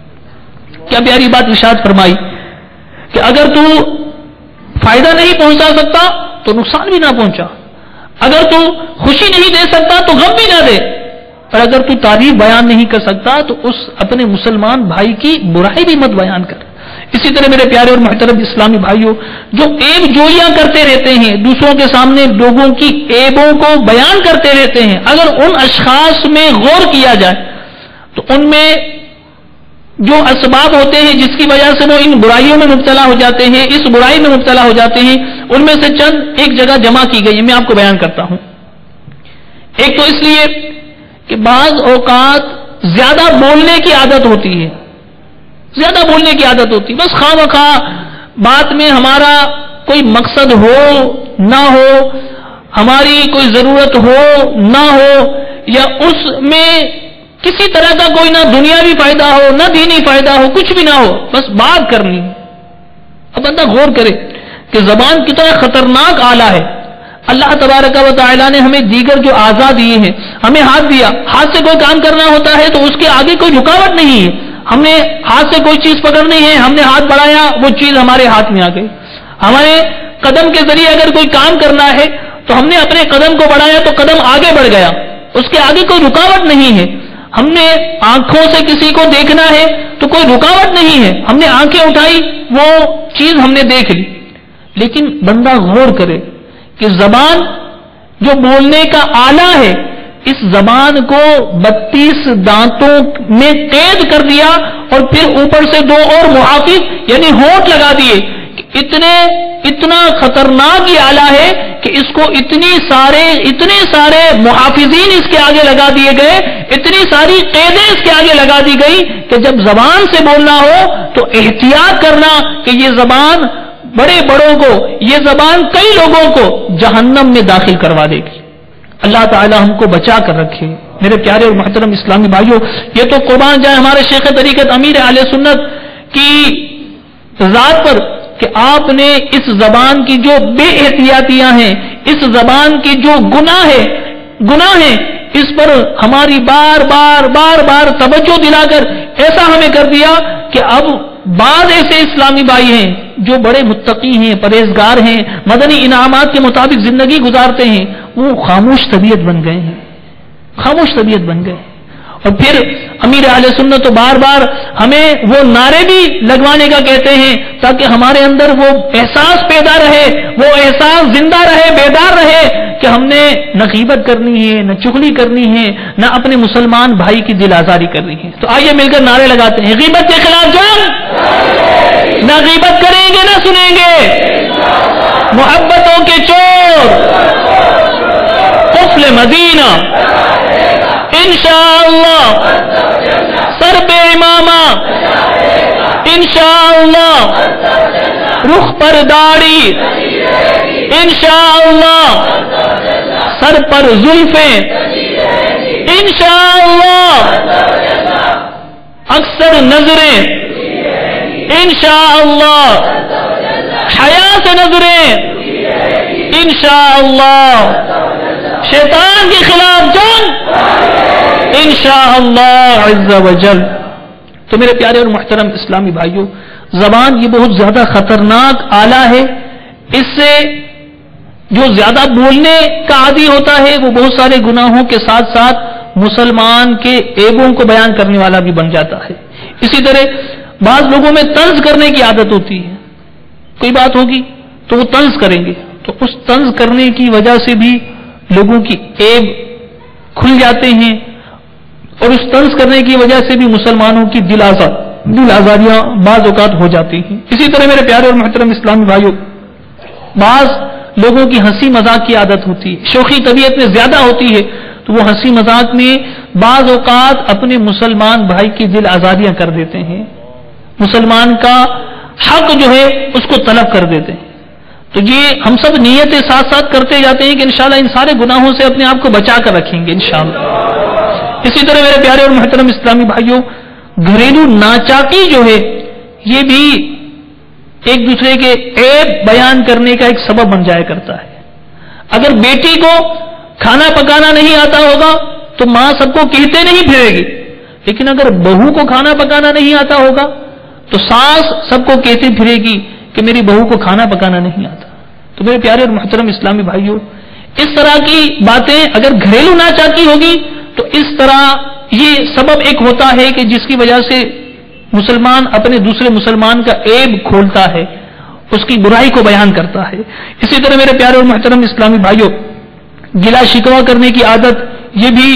[SPEAKER 1] کیا پیاری بات ارشاد فرمائی کہ اگر تو فائدہ نہیں پہنچا سکتا تو نقصان بھی نہ پہنچا، اگر تو خوشی نہیں دے سکتا تو غم بھی نہ دے، اور اگر تو تعریف بیان نہیں کر سکتا تو اس اپنے مسلمان بھائی کی برائی بھی مت بیان کر. اسی طرح میرے پیارے اور محترم اسلامی بھائیوں، جو عیب جوئیاں کرتے رہتے ہیں، دوسروں کے سامنے لوگوں کی عیبوں کو بیان کرتے رہتے ہیں، اگر ان اشخاص میں غور کیا جائے تو ان میں جو اسباب ہوتے ہیں جس کی وجہ سے وہ ان برائیوں میں مبتلا ہو جاتے ہیں، اس برائی میں مبتلا ہو جاتے ہیں، ان میں سے چند ایک جگہ جمع کی گئی ہے، میں آپ کو بیان کرتا ہوں. ایک تو اس لیے کہ بعض اوقات زیادہ بولنے کی عادت ہوتی ہے، زیادہ بولنے کی عادت ہوتی ہے. بس خواہ مخواہ بات میں ہمارا کوئی مقصد ہو نہ ہو، ہماری کوئی ضرورت ہو نہ ہو، یا اس میں کسی طرح کا کوئی نہ دنیاوی فائدہ ہو نہ دینی فائدہ ہو، کچھ بھی نہ ہو، بس بات کرنی. اب بندہ غور کرے کہ زبان کتنا خطرناک آلہ ہے. اللہ تبارک و تعالیٰ نے ہمیں دیگر جو اعضاء دیے ہیں، ہمیں ہاتھ دیا، ہاتھ سے کوئی کام کرنا ہوتا ہے تو اس کے آگے کوئی رکاوٹ نہیں ہے. ہم نے ہاتھ سے کوئی چیز پکڑنی ہے، ہم نے ہاتھ بڑھایا، وہ چیز ہمارے ہاتھ میں آ گئی. ہمارے قدم کے ذریعے اگر کوئی کام کرنا ہے تو ہم نے اپنے قدم کو بڑھایا تو قدم آگے بڑھ گیا، اس کے آگے کوئی رکاوٹ نہیں ہے. ہم نے آنکھوں سے کسی کو دیکھنا ہے تو کوئی رکاوٹ نہیں ہے، ہم نے آنکھیں اٹھائی، وہ چیز ہم نے دیکھ لی. لیکن بندہ غور کرے کہ زبان جو بولنے کا آلہ ہے، اس زبان کو 32 دانتوں میں قید کر دیا اور پھر اوپر سے 2 اور محافظ یعنی ہونٹ لگا دیے. اتنا خطرناک یہ آلہ ہے کہ اس کو اتنے سارے محافظین اس کے آگے لگا دیے گئے، اتنی ساری قیدیں اس کے آگے لگا دی گئی کہ جب زبان سے بولنا ہو تو احتیاط کرنا کہ یہ زبان بڑے بڑوں کو، یہ زبان کئی لوگوں کو جہنم میں داخل کروا دے گی۔ اللہ تعالی ہم کو بچا کر رکھے۔ میرے پیارے اور محترم اسلامی بھائیوں، یہ تو قربان جائے ہمارے شیخ طریقت امیر اہل سنت کی ذات پر کہ آپ نے اس زبان کی جو بے احتیاطیاں ہیں، اس زبان کی جو گناہ ہیں، اس پر ہماری بار بار توجہ دلا کر ایسا ہمیں کر دیا کہ اب بعض ایسے اسلامی بھائی ہیں جو بڑے متقی ہیں، پرہیزگار ہیں، مدنی انعامات کے مطابق زندگی گزارتے ہیں، وہ خاموش طبیعت بن گئے ہیں، خاموش طبیعت بن گئے ہیں۔ اور پھر امیر اہل سنت تو بار بار ہمیں وہ نعرے بھی لگوانے کا کہتے ہیں تاکہ ہمارے اندر وہ احساس پیدا رہے، وہ احساس زندہ رہے، بیدار رہے کہ ہم نے نہ غیبت کرنی ہے، نہ چغلی کرنی ہے، نہ اپنے مسلمان بھائی کی دل آزاری کرنی ہے۔ تو آئیے مل کر نعرے لگاتے ہیں، غیبت کے خلاف جنگ، نہ غیبت کریں گے نہ سنیں گے، محبتوں کے چور قفل مدینہ انشاءاللہ، سر پہ امامہ انشاءاللہ، رخ پر داڑھی انشاءاللہ، سر پر زلفیں انشاءاللہ، اکثر نظریں انشاءاللہ، حیا سے نظریں انشاءاللہ، شیطان کے خلاف جنگ انشاءاللہ عز و جل۔ تو میرے پیارے اور محترم اسلامی بھائیوں، زبان یہ بہت زیادہ خطرناک آلہ ہے، اس سے جو زیادہ بولنے کا عادی ہوتا ہے وہ بہت سارے گناہوں کے ساتھ ساتھ مسلمان کے عیبوں کو بیان کرنے والا بھی بن جاتا ہے۔ اسی طرح بعض لوگوں میں طنز کرنے کی عادت ہوتی ہے، کوئی بات ہوگی تو وہ طنز کریں گے، تو اس طنز کرنے کی وجہ سے بھی لوگوں کی عیب کھل جاتے ہیں، اور اس طنز کرنے کی وجہ سے بھی مسلمانوں کی دل آزاریاں بعض اوقات ہو جاتی ہیں۔ اسی طرح میرے پیارے اور محترم اسلامی بھائیوں، بعض لوگوں کی ہنسی مذاق کی عادت ہوتی ہے، شوخی طبیعت میں زیادہ ہوتی ہے، تو وہ ہنسی مذاق میں بعض اوقات اپنے مسلمان بھائی کی دل آزاریاں کر دیتے ہیں، مسلمان کا حق جو ہے اس کو طلب کر دیتے ہیں۔ تو یہ ہم سب نیتیں ساتھ ساتھ کرتے جاتے ہیں کہ انشاءاللہ ان سارے گناہوں سے اپنے آپ کو بچا کر رکھیں گے انشاءاللہ۔ اسی طرح میرے پیارے اور محترم اسلامی بھائیوں، گھریلو ناچاکی جو ہے یہ بھی ایک دوسرے کے عیب بیان کرنے کا ایک سبب بن جایا کرتا ہے۔ اگر بیٹی کو کھانا پکانا نہیں آتا ہوگا تو ماں سب کو کہتے نہیں پھرے گی، لیکن اگر بہو کو کھانا پکانا نہیں آتا ہوگا تو ساس سب کو کہتے پھرے گی کہ میری بہو کو کھانا پکانا نہیں آتا۔ تو میرے پیارے اور محترم اسلامی بھائیوں، اس طرح کی باتیں اگر گھریلو ناچاکی ہوگی تو اس طرح یہ سبب ایک ہوتا ہے کہ جس کی وجہ سے مسلمان اپنے دوسرے مسلمان کا عیب کھولتا ہے، اس کی برائی کو بیان کرتا ہے۔ اسی طرح میرے پیارے اور محترم اسلامی بھائیوں، گلا شکوہ کرنے کی عادت یہ بھی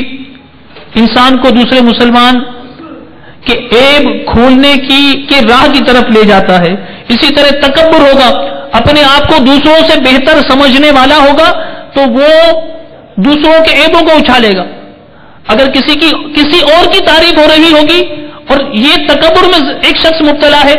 [SPEAKER 1] انسان کو دوسرے مسلمان کے عیب کھولنے کی راہ کی طرف لے جاتا ہے۔ اسی طرح تکبر ہوگا، اپنے آپ کو دوسروں سے بہتر سمجھنے والا ہوگا تو وہ دوسروں کے عیبوں کو اچھالے گا۔ اگر کسی اور کی تعریف ہو رہی ہوگی اور یہ تکبر میں ایک شخص مبتلا ہے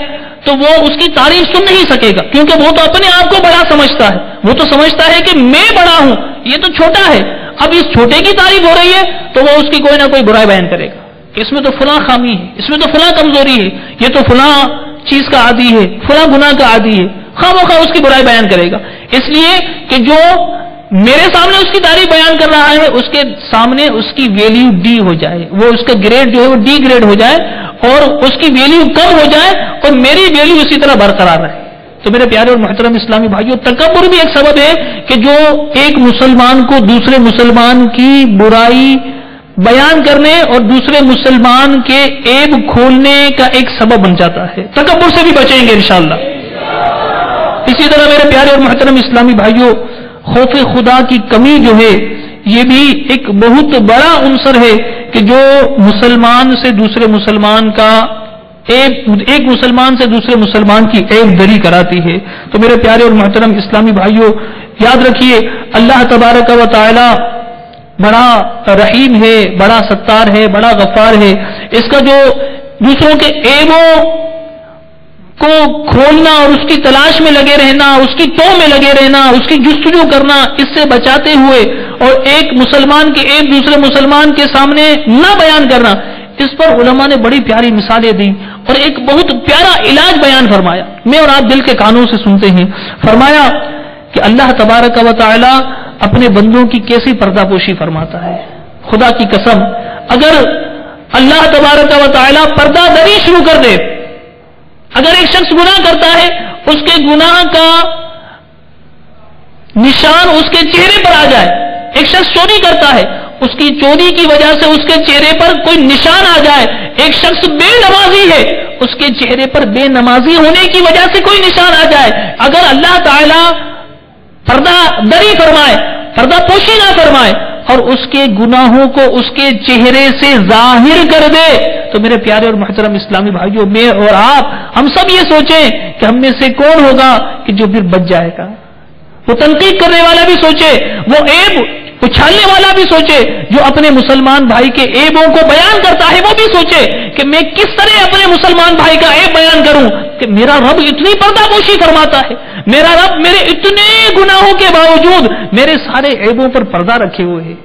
[SPEAKER 1] تو وہ اس کی تعریف سن نہیں سکے گا، کیونکہ وہ تو اپنے آپ کو بڑا سمجھتا ہے، وہ تو سمجھتا ہے کہ میں بڑا ہوں، یہ تو چھوٹا ہے۔ اب اس چھوٹے کی تعریف ہو رہی ہے تو وہ اس کی کوئی نہ کوئی برائی بیان کرے گا کہ اس میں تو فلاں خامی ہے، اس میں تو فلاں کمزوری ہے، یہ تو فلاں چیز کا عادی ہے، فلاں گناہ کا عادی ہے، خواہ اس کی برائی بیان کرے گا، اس لیے کہ جو میرے سامنے اس کی تعریف بیان کر رہا ہے اس کے سامنے اس کی ویلیو ڈی ہو جائے، وہ اس کا گریڈ جو ہے وہ ڈی گریڈ ہو جائے اور اس کی ویلیو کم ہو جائے اور میری ویلیو اسی طرح برقرار رہے۔ تو میرے پیارے اور محترم اسلامی بھائیوں، تکبر بھی ایک سبب ہے کہ جو ایک مسلمان کو دوسرے مسلمان کی برائی بیان کرنے اور دوسرے مسلمان کے عیب کھولنے کا ایک سبب بن جاتا ہے۔ تکبر سے بھی بچیں گے انشاءاللہ۔ اسی طرح میرے پیارے اور محترم اسلامی بھائیوں، خوف خدا کی کمی جو ہے یہ بھی ایک بہت بڑا عنصر ہے کہ جو مسلمان سے دوسرے مسلمان کا ایک مسلمان سے دوسرے مسلمان کی عیب دری کراتی ہے۔ تو میرے پیارے اور محترم اسلامی بھائیوں، یاد رکھیے اللہ تبارک و تعالی بڑا رحیم ہے، بڑا ستار ہے، بڑا غفار ہے۔ اس کا جو دوسروں کے عیبوں کو کھولنا اور اس کی تلاش میں لگے رہنا، اس کی تو میں لگے رہنا، اس کی جستجو کرنا، اس سے بچاتے ہوئے اور ایک مسلمان کے ایک دوسرے مسلمان کے سامنے نہ بیان کرنا، اس پر علماء نے بڑی پیاری مثالیں دی اور ایک بہت پیارا علاج بیان فرمایا. میں اور آپ دل کے کانوں سے سنتے ہیں. فرمایا کہ اللہ تبارک و تعالی اپنے بندوں کی کیسی پردہ پوشی فرماتا ہے. خدا کی قسم، اگر اللہ تبارک و تعالی پردہ دری شروع کر دے، اگر ایک شخص گناہ کرتا ہے، اس کے گناہ کا نشان اس کے چہرے پر آ جائے، ایک شخص چوری کرتا ہے، اس کی چوری کی وجہ سے اس کے چہرے پر کوئی نشان آ جائے، ایک شخص بے نمازی ہے، اس کے چہرے پر بے نمازی ہونے کی وجہ سے کوئی نشان آ جائے، اگر اللہ تعالی پردہ دری فرمائے، پردہ پوشی نہ فرمائے اور اس کے گناہوں کو اس کے چہرے سے ظاہر کر دے، تو میرے پیارے اور محترم اسلامی بھائیوں، میں اور آپ ہم سب یہ سوچیں کہ ہم میں سے کون ہوگا کہ جو پھر بچ جائے گا. وہ تنقید کرنے والا بھی سوچے، وہ عیب اچھالنے والا بھی سوچے، جو اپنے مسلمان بھائی کے عیبوں کو بیان کرتا ہے وہ بھی سوچے کہ میں کس طرح اپنے مسلمان بھائی کا عیب بیان کروں کہ میرا رب اتنی پردہ پوشی فرماتا ہے، میرا رب میرے اتنے گناہوں کے باوجود میرے سارے عیبوں پر پردہ رکھے ہوئے ہے.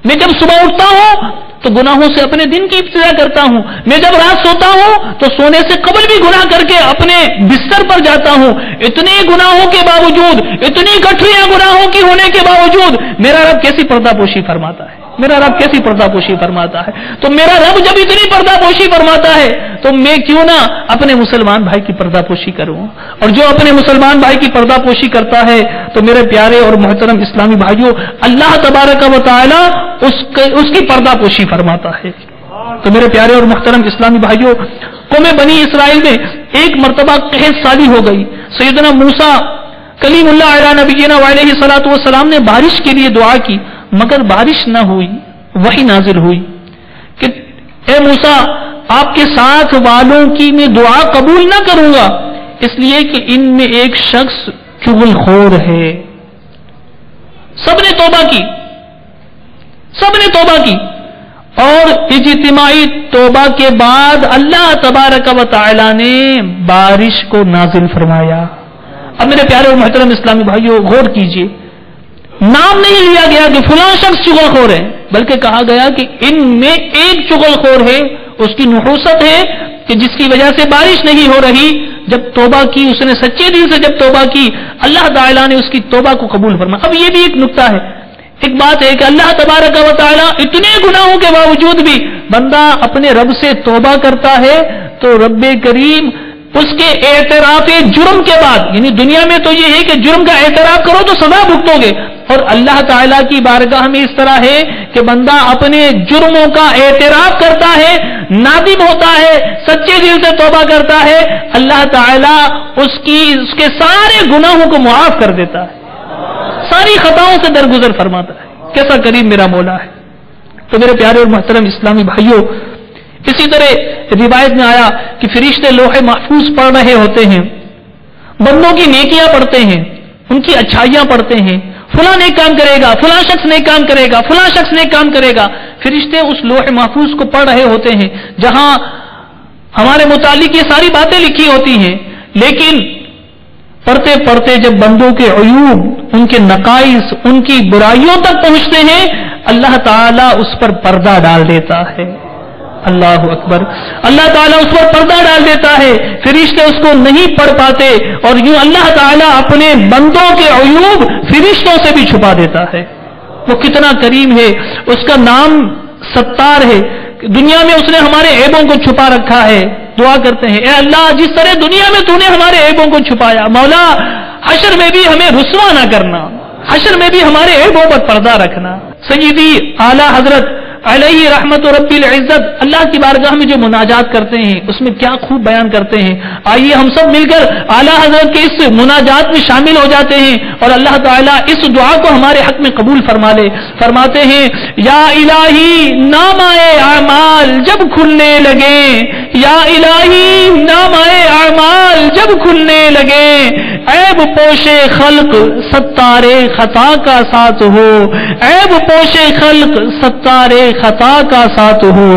[SPEAKER 1] میں جب صبح اٹھتا ہوں تو گناہوں سے اپنے دن کی ابتدا کرتا ہوں، میں جب رات سوتا ہوں تو سونے سے قبل بھی گناہ کر کے اپنے بستر پر جاتا ہوں. اتنے گناہوں کے باوجود، اتنی گٹھریاں گناہوں کی ہونے کے باوجود میرا رب کیسی پردہ پوشی فرماتا ہے، میرا رب کیسی پردہ پوشی فرماتا ہے. تو میرا رب جب اتنی پردہ پوشی فرماتا ہے تو میں کیوں نہ اپنے مسلمان بھائی کی پردہ پوشی کروں. اور جو اپنے مسلمان بھائی کی پردہ پوشی کرتا ہے تو میرے پیارے اور محترم اسلامی بھائیوں، اللہ تبارک و تعالی اس کی پردہ پوشی فرماتا ہے. تو میرے پیارے اور محترم اسلامی بھائیوں، قوم بنی اسرائیل میں ایک مرتبہ قحط سالی ہو گئی. سیدنا موسیٰ کلیم اللہ علیہ نبینا علیہ الصلوۃ والسلام نے بارش کے لیے دعا کی، مگر بارش نہ ہوئی. وحی نازل ہوئی کہ اے موسیٰ، آپ کے ساتھ والوں کی میں دعا قبول نہ کروں گا، اس لیے کہ ان میں ایک شخص چغل خور ہے. سب نے توبہ کی، سب نے توبہ کی، اور اجتماعی توبہ کے بعد اللہ تبارک و تعالی نے بارش کو نازل فرمایا. اب میرے پیارے اور محترم اسلامی بھائیوں، غور کیجئے، نام نہیں لیا گیا کہ فلاں شخص چغل خور ہے، بلکہ کہا گیا کہ ان میں ایک چغل خور ہے، اس کی نحوست ہے کہ جس کی وجہ سے بارش نہیں ہو رہی. جب توبہ کی، اس نے سچے دل سے جب توبہ کی، اللہ تعالیٰ نے اس کی توبہ کو قبول فرمایا. اب یہ بھی ایک نکتہ ہے، ایک بات ہے کہ اللہ تبارک و تعالیٰ اتنے گناہوں کے باوجود بھی بندہ اپنے رب سے توبہ کرتا ہے تو رب کریم اس کے اعتراف جرم کے بعد، یعنی دنیا میں تو یہ ہے کہ جرم کا اعتراف کرو تو سزا بھگتو گے، اور اللہ تعالیٰ کی بارگاہ میں اس طرح ہے کہ بندہ اپنے جرموں کا اعتراف کرتا ہے، نادم ہوتا ہے، سچے دل سے توبہ کرتا ہے، اللہ تعالیٰ اس کے سارے گناہوں کو معاف کر دیتا ہے، ساری خطاؤں سے درگزر فرماتا ہے. کیسا کریم میرا مولا ہے. تو میرے پیارے اور محترم اسلامی بھائیوں، اسی طرح روایت میں آیا کہ فرشتے لوح محفوظ پڑھ رہے ہوتے ہیں، بندوں کی نیکیاں پڑھتے ہیں، ان کی اچھائیاں پڑھتے ہیں، فلاں نیک کام کرے گا، فلاں شخص نیک کام کرے گا، فلاں شخص نیک کام کرے گا. فرشتے اس لوح محفوظ کو پڑھ رہے ہوتے ہیں جہاں ہمارے متعلق یہ ساری باتیں لکھی ہوتی ہیں، لیکن پڑھتے پڑھتے جب بندوں کے عیوب، ان کے نقائص، ان کی برائیوں تک پہنچتے ہیں، اللہ تعالیٰ اس پر پردہ ڈال دیتا ہے. اللہ اکبر، اللہ تعالیٰ اس پر پردہ ڈال دیتا ہے، فرشتے اس کو نہیں پڑھ پاتے، اور یوں اللہ تعالیٰ اپنے بندوں کے عیوب فرشتوں سے بھی چھپا دیتا ہے. وہ کتنا کریم ہے، اس کا نام ستار ہے. دنیا میں اس نے ہمارے عیبوں کو چھپا رکھا ہے. دعا کرتے ہیں، اے اللہ، جس طرح دنیا میں تو نے ہمارے عیبوں کو چھپایا، مولا حشر میں بھی ہمیں رسوا نہ کرنا، حشر میں بھی ہمارے عیبوں پر پردہ رکھنا. سیدی اعلیٰ حضرت علیہ رحمت و رب العزت اللہ کی بارگاہ میں جو مناجات کرتے ہیں اس میں کیا خوب بیان کرتے ہیں. آئیے ہم سب مل کر اعلیٰ حضرت کے اس مناجات میں شامل ہو جاتے ہیں اور اللہ تعالیٰ اس دعا کو ہمارے حق میں قبول فرما لے. فرماتے ہیں، یا الہی نامۂ اعمال جب کھلنے لگے، یا الہی نامۂ اعمال جب کھلنے لگے، عیب پوشے خلق ستارے خطا کا ساتھ ہو، عیب پوشے خلق ستارے خطا کا ساتھ ہو،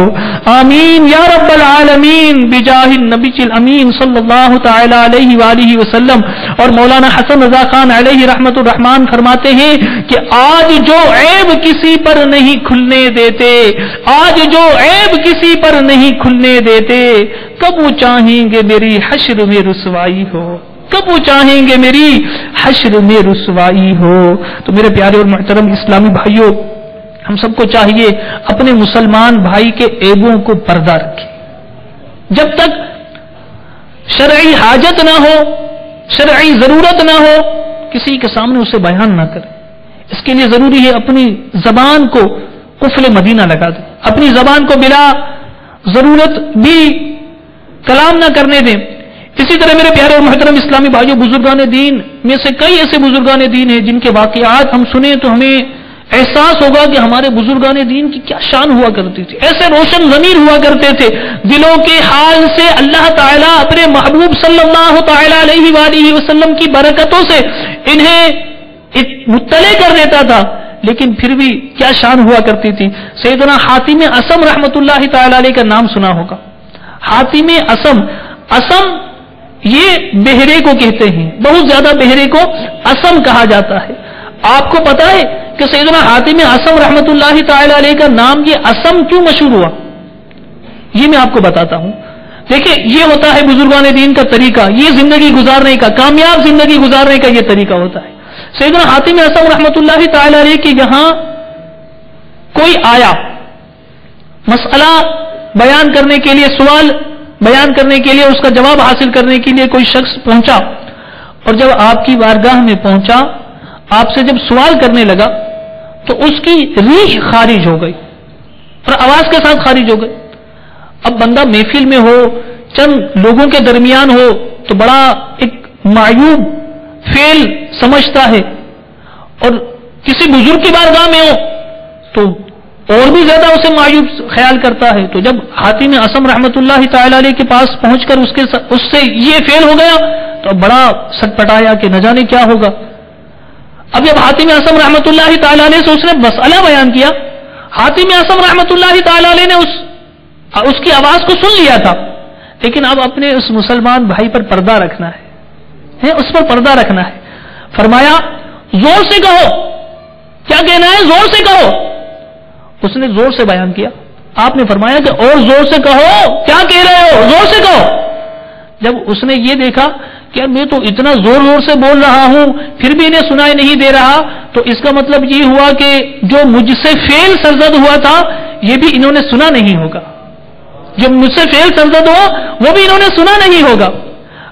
[SPEAKER 1] آمین یا رب العالمین بجاہ النبی الامین صلی اللہ تعالی علیہ وآلہ وسلم۔ اور مولانا حسن رضا خان علیہ رحمت الرحمان فرماتے ہیں کہ آج جو عیب کسی پر نہیں کھلنے دیتے، آج جو عیب کسی پر نہیں کھلنے دیتے، کب وہ چاہیں گے میری حشر میں رسوائی ہو، کب وہ چاہیں گے میری حشر میں رسوائی ہو۔ تو میرے پیارے اور محترم اسلامی بھائیوں، ہم سب کو چاہیے اپنے مسلمان بھائی کے عیبوں کو پردہ رکھیں، جب تک شرعی حاجت نہ ہو، شرعی ضرورت نہ ہو، کسی کے سامنے اسے بیان نہ کریں۔ اس کے لیے ضروری ہے اپنی زبان کو قفل مدینہ لگا دیں، اپنی زبان کو بلا ضرورت بھی کلام نہ کرنے دیں۔ اسی طرح میرے پیارے اور محترم اسلامی بھائیوں، بزرگان دین میں سے کئی ایسے بزرگان دین ہیں جن کے واقعات ہم سنیں تو ہمیں احساس ہوگا کہ ہمارے بزرگان دین کی کیا شان ہوا کرتی تھی، ایسے روشن ضمیر ہوا کرتے تھے، دلوں کے حال سے اللہ تعالیٰ اپنے محبوب صلی اللہ تعالی علیہ وآلہ وسلم کی برکتوں سے انہیں مطلع کر دیتا تھا، لیکن پھر بھی کیا شان ہوا کرتی تھی۔ سیدنا حاتم اصم رحمت اللہ تعالی علیہ کا نام سنا ہوگا۔ حاتم اصم، اصم یہ بہرے کو کہتے ہیں، بہت زیادہ بہرے کو اصم کہا جاتا ہے۔ آپ کو پتا ہے کہ سیدنا حاتم اصم رحمت اللہ تعالی علیہ کا نام یہ اصم کیوں مشہور ہوا؟ یہ میں آپ کو بتاتا ہوں۔ دیکھیں، یہ ہوتا ہے بزرگان دین کا طریقہ، یہ زندگی گزارنے کا، کامیاب زندگی گزارنے کا یہ طریقہ ہوتا ہے۔ سیدنا حاتم اصم رحمت اللہ تعالی علیہ کے یہاں کوئی آیا، مسئلہ بیان کرنے کے لیے، سوال بیان کرنے کے لیے، اس کا جواب حاصل کرنے کے لیے کوئی شخص پہنچا، اور جب آپ کی بارگاہ میں پہنچا، آپ سے جب سوال کرنے لگا تو اس کی ریح خارج ہو گئی اور آواز کے ساتھ خارج ہو گئی۔ اب بندہ محفل میں ہو، چند لوگوں کے درمیان ہو تو بڑا ایک معیوب فعل سمجھتا ہے، اور کسی بزرگ کی بارگاہ میں ہو تو اور بھی زیادہ اسے معیوب خیال کرتا ہے۔ تو جب حاتم اصم رحمت اللہ تعالی علیہ کے پاس پہنچ کر اس سے یہ فعل ہو گیا تو بڑا سٹ پٹایا کہ نہ جانے کیا ہوگا۔ اب جب حاتم اصم رحمت اللہ تعالی علیہ سے اس نے مسئلہ بیان کیا، حاتم اصم رحمت اللہ تعالی علیہ نے اس کی آواز کو سن لیا تھا، لیکن اب اپنے اس مسلمان بھائی پر پردہ رکھنا ہے، اس پر پردہ رکھنا ہے۔ فرمایا زور سے کہو، کیا کہنا ہے، زور سے کہو۔ اس نے زور سے بیان کیا۔ آپ نے فرمایا کہ اور زور سے کہو، کیا کہہ رہے ہو، زور سے کہو۔ جب اس نے یہ دیکھا کہ میں تو اتنا زور زور سے بول رہا ہوں پھر بھی انہیں سنائی نہیں دے رہا، تو اس کا مطلب یہ ہوا کہ جو مجھ سے فعل سرزد ہوا تھا یہ بھی انہوں نے سنا نہیں ہوگا، جو مجھ سے فعل سرزد ہوا وہ بھی انہوں نے سنا نہیں ہوگا۔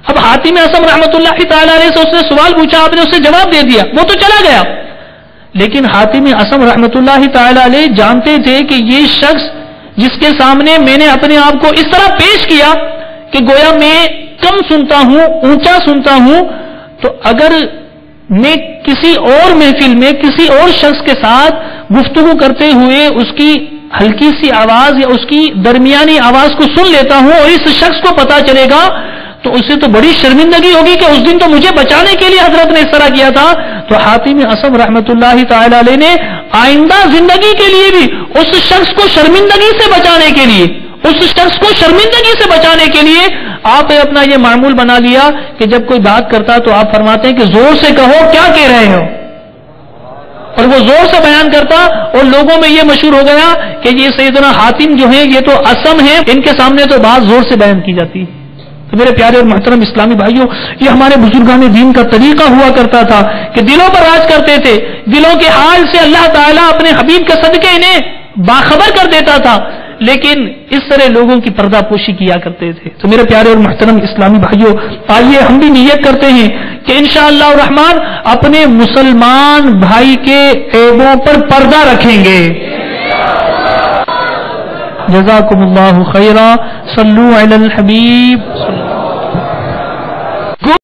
[SPEAKER 1] اب حاتم اصم رحمت اللہ تعالی علیہ سے اس نے سوال پوچھا، آپ نے اسے جواب دے دیا، وہ تو چلا گیا، لیکن حاتم اصم رحمت اللہ تعالی علیہ جانتے تھے کہ یہ شخص جس کے سامنے میں نے اپنے آپ کو اس طرح پیش کیا کہ گویا میں کم سنتا ہوں، اونچا سنتا ہوں، تو اگر میں کسی اور محفل میں کسی اور شخص کے ساتھ گفتگو کرتے ہوئے اس کی ہلکی سی آواز یا اس کی درمیانی آواز کو سن لیتا ہوں اور اس شخص کو پتا چلے گا تو اسے تو بڑی شرمندگی ہوگی کہ اس دن تو مجھے بچانے کے لیے حضرت نے اس طرح کیا تھا۔ تو حاتم اصم رحمت اللہ تعالی علیہ نے آئندہ زندگی کے لیے بھی اس شخص کو شرمندگی سے بچانے کے لیے، اس شخص کو شرمندگی سے بچانے کے لیے آپ نے اپنا یہ معمول بنا لیا کہ جب کوئی بات کرتا تو آپ فرماتے ہیں کہ زور سے کہو، کیا کہہ رہے ہو، اور وہ زور سے بیان کرتا، اور لوگوں میں یہ مشہور ہو گیا کہ یہ سیدنا حاتم جو ہیں یہ تو اصم ہیں، ان کے سامنے تو بات زور سے بیان کی جاتی ہے۔ تو میرے پیارے اور محترم اسلامی بھائیوں، یہ ہمارے بزرگان دین کا طریقہ ہوا کرتا تھا کہ دلوں پر راج کرتے تھے، دلوں کے حال سے اللہ تعالیٰ اپنے حبیب کے صدقے انہیں باخبر کر دیتا تھا، لیکن اس طرح لوگوں کی پردہ پوشی کیا کرتے تھے۔ تو میرے پیارے اور محترم اسلامی بھائیوں، آئیے ہم بھی نیت کرتے ہیں کہ انشاءاللہ الرحمن اپنے مسلمان بھائی کے عیبوں پر پردہ رکھیں گے۔ جزاکم اللہ خیرا، صلو علی الحبیب۔